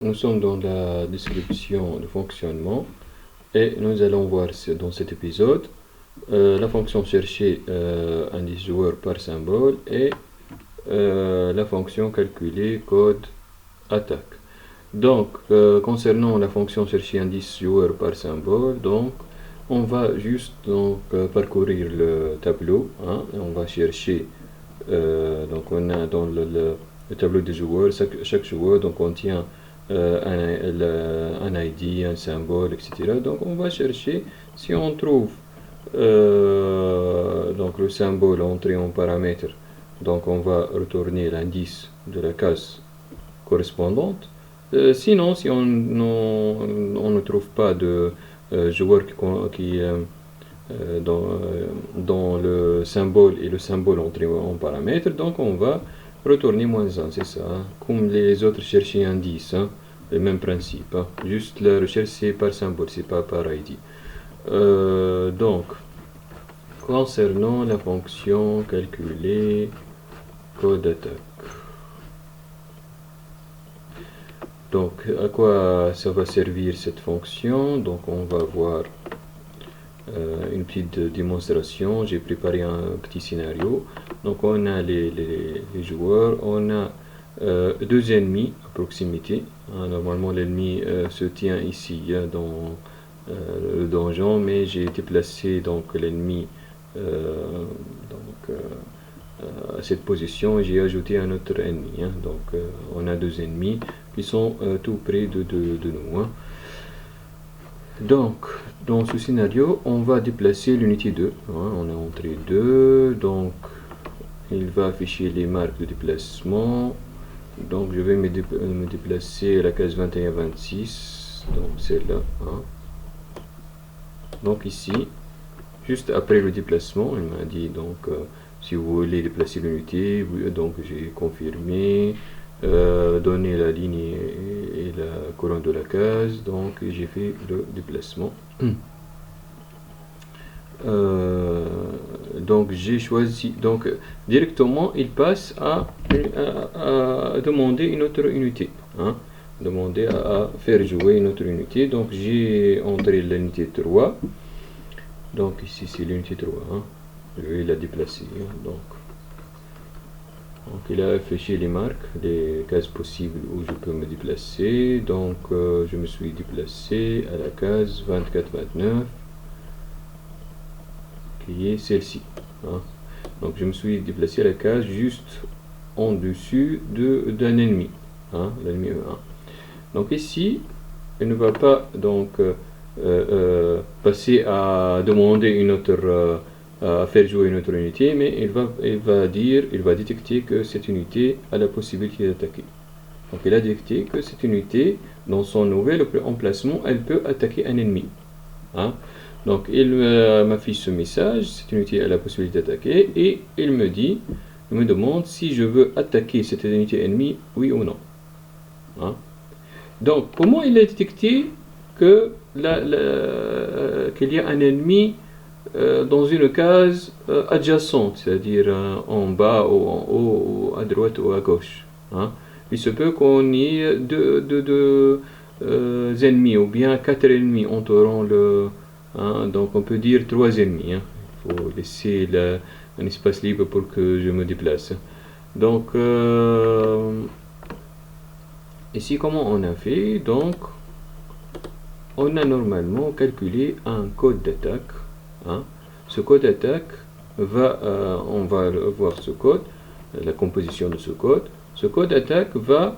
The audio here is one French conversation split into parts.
Nous sommes dans la description de fonctionnement et nous allons voir dans cet épisode la fonction chercher indice joueur par symbole et la fonction calculer code attaque. Donc, concernant la fonction chercher indice joueur par symbole, donc on va juste parcourir le tableau, hein, et on va chercher. Donc on a dans le tableau des joueurs, chaque joueur donc contient un ID, un symbole, etc. Donc on va chercher si on trouve donc le symbole entré en paramètre, donc on va retourner l'indice de la case correspondante. Sinon, si on ne trouve pas de joueur dans le symbole et le symbole entré en paramètre, donc on va retourner -1, c'est ça, hein, comme les autres chercher indice, hein, le même principe, hein, juste la recherche c'est par symbole, c'est pas par ID. Donc, concernant la fonction calculer code attaque, donc à quoi ça va servir cette fonction? Donc on va voir une petite démonstration. J'ai préparé un petit scénario. Donc on a les joueurs, on a deux ennemis à proximité. Normalement l'ennemi se tient ici, hein, dans le donjon, mais j'ai déplacé donc l'ennemi à cette position et j'ai ajouté un autre ennemi, hein. Donc on a deux ennemis qui sont tout près de nous, hein. Donc, dans ce scénario, on va déplacer l'unité 2. Hein, on a entré 2, donc il va afficher les marques de déplacement. Donc, je vais me déplacer à la case 21-26, donc celle-là. Hein. Donc ici, juste après le déplacement, il m'a dit donc si vous voulez déplacer l'unité, donc j'ai confirmé. Donner la ligne et la colonne de la case, donc j'ai fait le déplacement. Donc j'ai choisi, donc directement il passe à demander une autre unité, hein, demander à faire jouer une autre unité. Donc j'ai entré l'unité 3, donc ici c'est l'unité 3, hein. Je vais la déplacer, hein, donc il a affiché les marques, les cases possibles où je peux me déplacer. Donc je me suis déplacé à la case 24-29, qui est celle-ci, hein. Donc je me suis déplacé à la case juste en dessus d'un ennemi, hein, l'ennemi E1. Donc ici, il ne va pas donc passer à demander une autre à faire jouer une autre unité, mais il va détecter que cette unité a la possibilité d'attaquer. Donc il a détecté que cette unité, dans son nouvel emplacement, elle peut attaquer un ennemi, hein. Donc il m'affiche ce message, cette unité a la possibilité d'attaquer, et il me demande si je veux attaquer cette unité ennemie, oui ou non, hein. Donc comment il a détecté que qu'il y a un ennemi dans une case adjacente, c'est-à-dire en bas ou en haut, ou à droite ou à gauche, hein. Il se peut qu'on ait deux ennemis ou bien 4 ennemis entourant le, hein, donc on peut dire 3 ennemis, hein. Il faut laisser un espace libre pour que je me déplace. Donc ici comment on a fait? Donc on a normalement calculé un code d'attaque, hein. Ce code d'attaque va, on va voir ce code, la composition de ce code. Ce code d'attaque va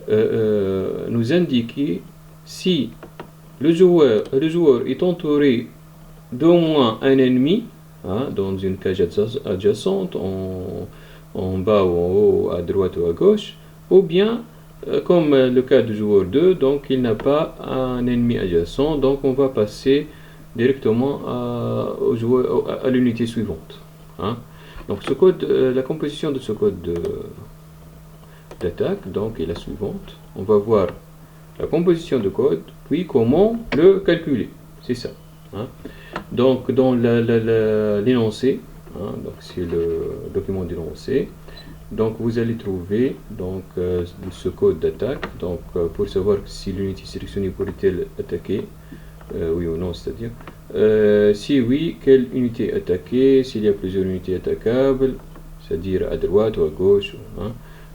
nous indiquer si le joueur est entouré d'au moins un ennemi, hein, dans une cage adjacente, en bas ou en haut, à droite ou à gauche, ou bien comme le cas du joueur 2, donc il n'a pas un ennemi adjacent, donc on va passer directement à l'unité suivante, hein. Donc ce code, la composition de ce code d'attaque donc est la suivante. On va voir la composition de code, puis comment le calculer, c'est ça, hein. Donc dans l'énoncé, hein, donc c'est le document d'énoncé. Donc vous allez trouver donc, ce code d'attaque, donc pour savoir si l'unité sélectionnée pourrait-elle attaquer, oui ou non, c'est-à-dire si oui, quelle unité attaquer, s'il y a plusieurs unités attaquables, c'est-à-dire à droite ou à gauche. Hein.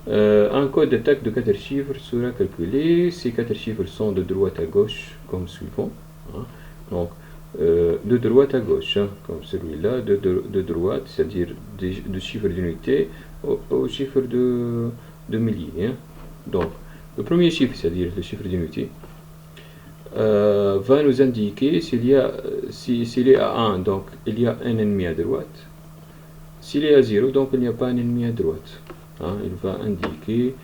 Un code d'attaque de 4 chiffres sera calculé. Ces 4 chiffres sont de droite à gauche comme suivant. Hein. Donc de droite à gauche, hein, comme celui-là, de droite, c'est-à-dire de chiffres d'unité au chiffre de milliers. Hein. Donc le premier chiffre, c'est-à-dire le chiffre d'unité, va nous indiquer s'il est à 1, donc il y a un ennemi à droite. S'il est à 0, donc il n'y a pas un ennemi à droite. Hein, il va indiquer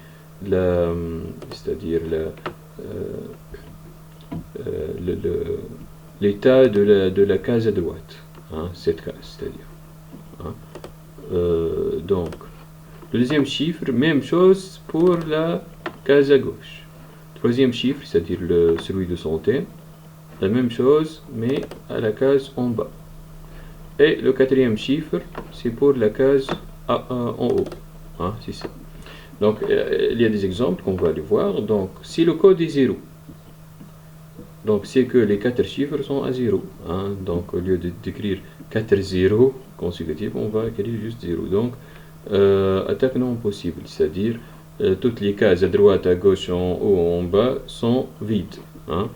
c'est-à-dire l'état de la case à droite. Hein, cette case, c'est-à-dire. Hein. Donc, le deuxième chiffre, même chose pour la case à gauche. Troisième chiffre, c'est-à-dire celui de santé, la même chose, mais à la case en bas. Et le quatrième chiffre, c'est pour la case en haut. Hein, c'est ça. Donc, il y a des exemples qu'on va aller voir. Donc, si le code est 0, donc c'est que les 4 chiffres sont à 0. Hein, donc, au lieu d'écrire 4 0 consécutifs, on va écrire juste 0. Donc, attaque non possible, c'est-à-dire toutes les cases à droite, à gauche, en haut, en bas sont vides. Hein.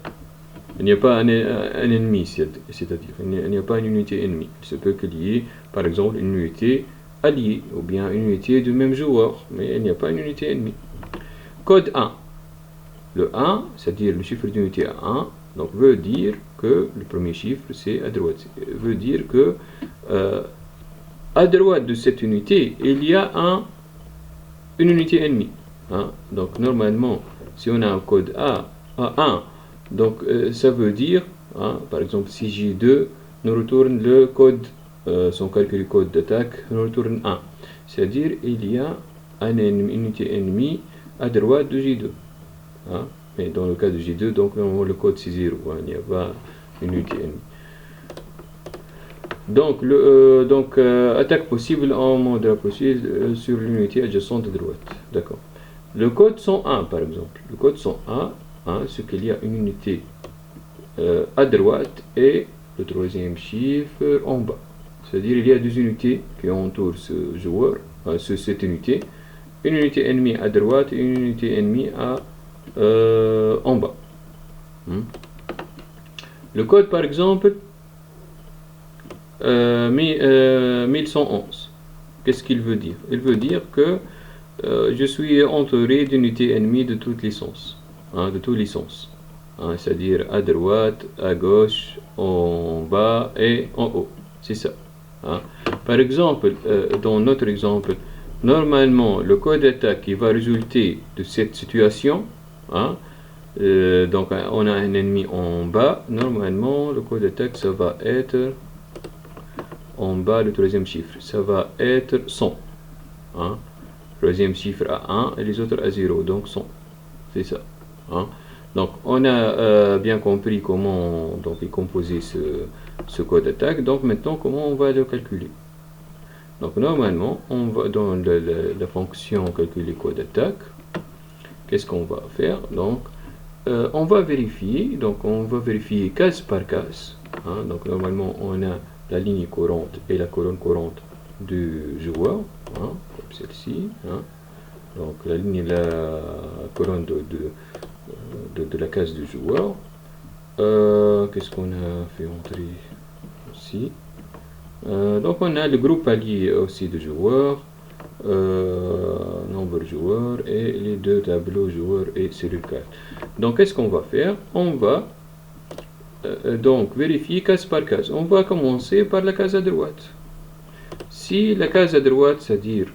Il n'y a pas un ennemi, c'est-à-dire il n'y a pas une unité ennemie. Il se peut qu'il y ait, par exemple, une unité alliée, ou bien une unité du même joueur, mais il n'y a pas une unité ennemie. Code 1. Le 1, c'est-à-dire le chiffre d'unité à 1, donc veut dire que le premier chiffre, c'est à droite. Veut dire que à droite de cette unité, il y a une unité ennemie. Hein. Donc normalement, si on a un code A à 1, donc ça veut dire, hein, par exemple, si J2 nous retourne le code, son calcul code d'attaque nous retourne 1. C'est-à-dire il y a une unité ennemie à droite de J2. Hein. Mais dans le cas de J2, donc normalement le code c'est 0. Hein, il n'y a pas une unité ennemie. Donc, attaque possible en mode possible sur l'unité adjacente de droite. D'accord. Le code 101 par exemple. Le code 101, hein, c'est qu'il y a une unité à droite et le troisième chiffre en bas. C'est-à-dire il y a deux unités qui entourent ce joueur, cette unité. Une unité ennemie à droite et une unité ennemie en bas. Le code par exemple 1111. Qu'est-ce qu'il veut dire? Il veut dire que je suis entouré d'unités ennemies de tous les sens. Hein, de tous les sens. Hein, c'est-à-dire à droite, à gauche, en bas et en haut. C'est ça. Hein. Par exemple, dans notre exemple, normalement, le code d'attaque qui va résulter de cette situation, hein, donc on a un ennemi en bas, normalement, le code d'attaque, ça va être en bas, le troisième chiffre, ça va être 100. Hein. Troisième chiffre à 1 et les autres à 0, donc 100. C'est ça. Hein. Donc, on a bien compris comment donc, est composé ce code d'attaque. Donc, maintenant, comment on va le calculer? Donc, normalement, on va dans la fonction calculer code d'attaque. Qu'est-ce qu'on va faire? Donc, on va vérifier. Donc, on va vérifier case par case. Hein. Donc, normalement, on a la ligne courante et la colonne courante du joueur, hein, comme celle-ci. Hein. Donc la colonne de la case du joueur. Qu'est-ce qu'on a fait entrer aussi? Donc on a le groupe allié aussi de joueurs, nombre de joueurs et les deux tableaux joueurs et cellule 4. Donc qu'est-ce qu'on va faire? On va donc vérifier case par case. On va commencer par la case à droite. Si la case à droite, c'est-à-dire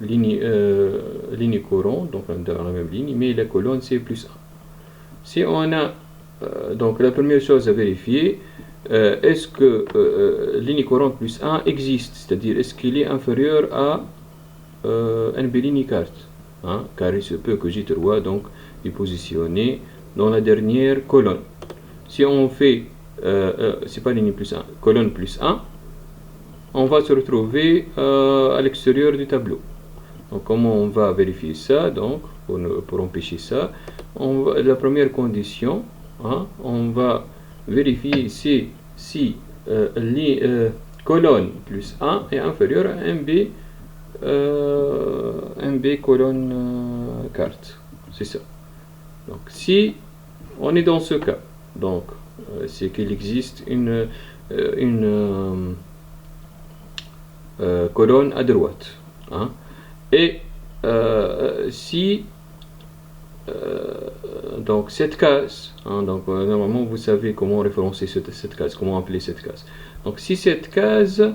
ligne courante, donc dans la même ligne, mais la colonne c'est plus 1. Si on a donc la première chose à vérifier, est-ce que ligne courante plus 1 existe, c'est-à-dire est-ce qu'il est inférieur à NB ligne carte, hein, car il se peut que J3 donc est positionné dans la dernière colonne. Si on fait, c'est pas ligne plus 1, colonne plus 1, on va se retrouver à l'extérieur du tableau. Donc comment on va vérifier ça? Donc pour empêcher ça, la première condition, hein, on va vérifier si colonne plus 1 est inférieur à MB, MB colonne carte. C'est ça. Donc si on est dans ce cas, donc c'est qu'il existe une colonne à droite, hein, et si donc cette case, hein, donc normalement vous savez comment référencer cette case, comment appeler cette case. Donc si cette case,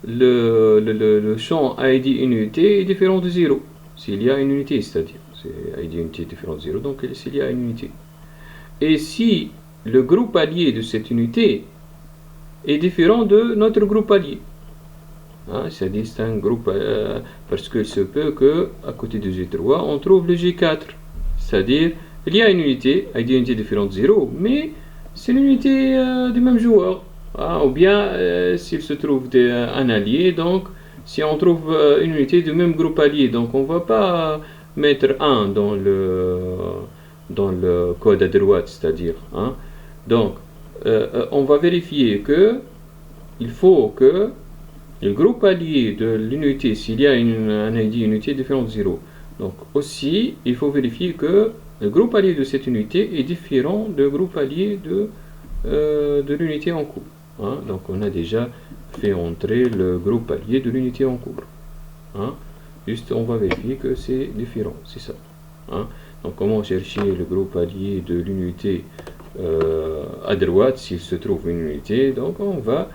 le champ ID unité est différent de 0, s'il y a une unité, c'est-à-dire c'est ID unité différent de 0, donc s'il y a une unité. Et si le groupe allié de cette unité est différent de notre groupe allié, hein, c'est-à-dire c'est un groupe, parce que se peut que à côté de G3 on trouve le G4, c'est-à-dire il y a une unité, ID unité différente de 0, mais c'est l'unité du même joueur, hein, ou bien s'il se trouve un allié, donc si on trouve une unité du même groupe allié, donc on ne va pas mettre 1 dans le code à droite, c'est-à-dire, hein. Donc on va vérifier que il faut que le groupe allié de l'unité, s'il y a un ID unité différent de 0, donc aussi il faut vérifier que le groupe allié de cette unité est différent du groupe allié de l'unité en cours, hein. Donc on a déjà fait entrer le groupe allié de l'unité en cours, hein. Juste on va vérifier que c'est différent, c'est ça, hein. Donc comment chercher le groupe allié de l'unité à droite s'il se trouve une unité? Donc on va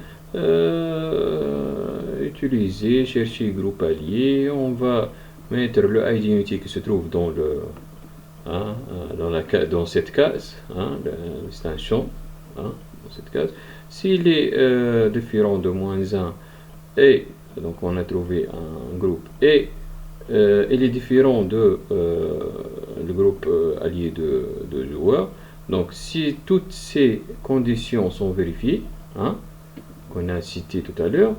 utiliser chercher groupe allié, on va mettre le ID unité qui se trouve dans le, hein, dans cette case, hein, c'est un champ, hein, dans cette case. S'il est différent de -1 et donc on a trouvé un groupe et il est différent de le groupe allié de joueurs. Donc si toutes ces conditions sont vérifiées, hein, qu'on a cité tout à l'heure,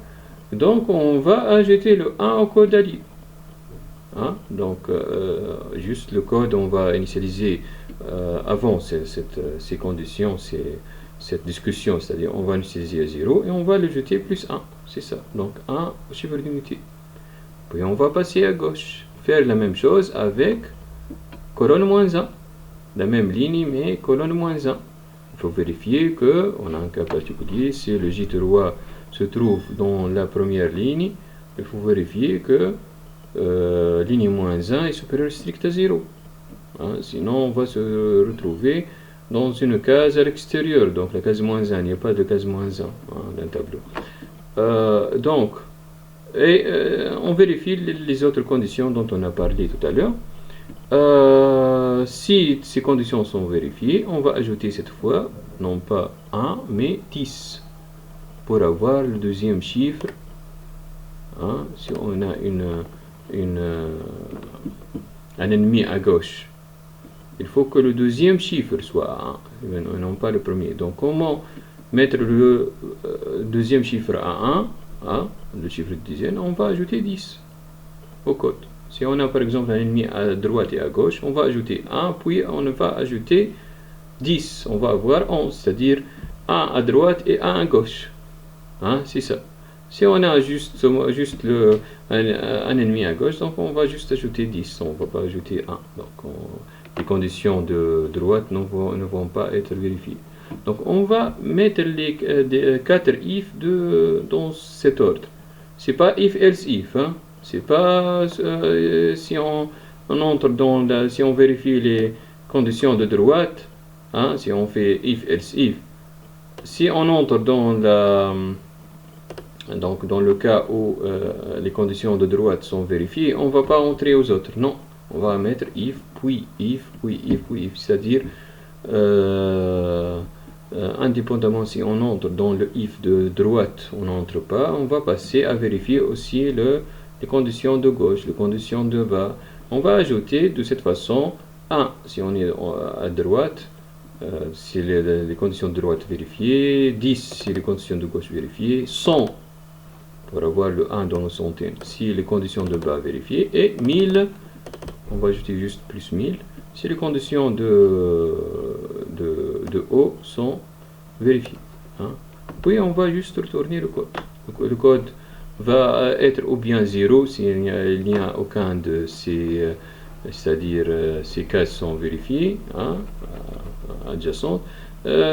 donc on va ajouter le 1 au code allié, hein. Donc juste le code on va initialiser avant ces conditions, cette discussion, c'est-à-dire on va initialiser à 0 et on va l'ajouter plus 1, c'est ça, donc 1 au chiffre d'unité. Puis on va passer à gauche, faire la même chose avec colonne -1, la même ligne mais colonne -1. Il faut vérifier que on a un cas particulier, si le J3 se trouve dans la première ligne, il faut vérifier que ligne -1 est supérieure stricte à 0, hein, sinon on va se retrouver dans une case à l'extérieur, donc la case -1, il n'y a pas de case -1, hein, dans le tableau. Donc on vérifie les autres conditions dont on a parlé tout à l'heure. Si ces conditions sont vérifiées, on va ajouter cette fois non pas 1 mais 10 pour avoir le deuxième chiffre, hein. Si on a un ennemi à gauche, il faut que le deuxième chiffre soit 1 et non pas le premier. Donc comment mettre le deuxième chiffre à 1, hein, le chiffre de dizaine? On va ajouter 10 au code. Si on a par exemple un ennemi à droite et à gauche, on va ajouter 1, puis on va ajouter 10. On va avoir 11, c'est-à-dire 1 à droite et 1 à gauche, hein, c'est ça. Si on a juste un ennemi à gauche, donc on va juste ajouter 10, on ne va pas ajouter 1. Donc les conditions de droite ne vont pas être vérifiées. Donc on va mettre les 4 if dans cet ordre. C'est pas if else if, hein. C'est pas si on entre dans si on vérifie les conditions de droite, hein, si on fait if else if, si on entre donc dans le cas où les conditions de droite sont vérifiées, on va pas entrer aux autres, non, on va mettre if puis if puis if puis if, c'est-à-dire indépendamment si on entre dans le if de droite ou on n'entre pas, on va passer à vérifier aussi les conditions de gauche, les conditions de bas. On va ajouter de cette façon 1 si on est à droite, si les conditions de droite vérifiées, 10 si les conditions de gauche vérifiées, 100 pour avoir le 1 dans le centième si les conditions de bas vérifiées, et 1000, on va ajouter juste plus 1000 si les conditions de haut sont vérifiées. Hein. Puis on va juste retourner le code. Le code va être ou bien 0 s'il n'y a aucun de ces, c'est-à-dire ces cases sont vérifiées, hein, adjacentes.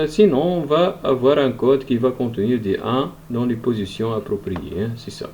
Sinon, on va avoir un code qui va contenir des 1 dans les positions appropriées. Hein, c'est ça.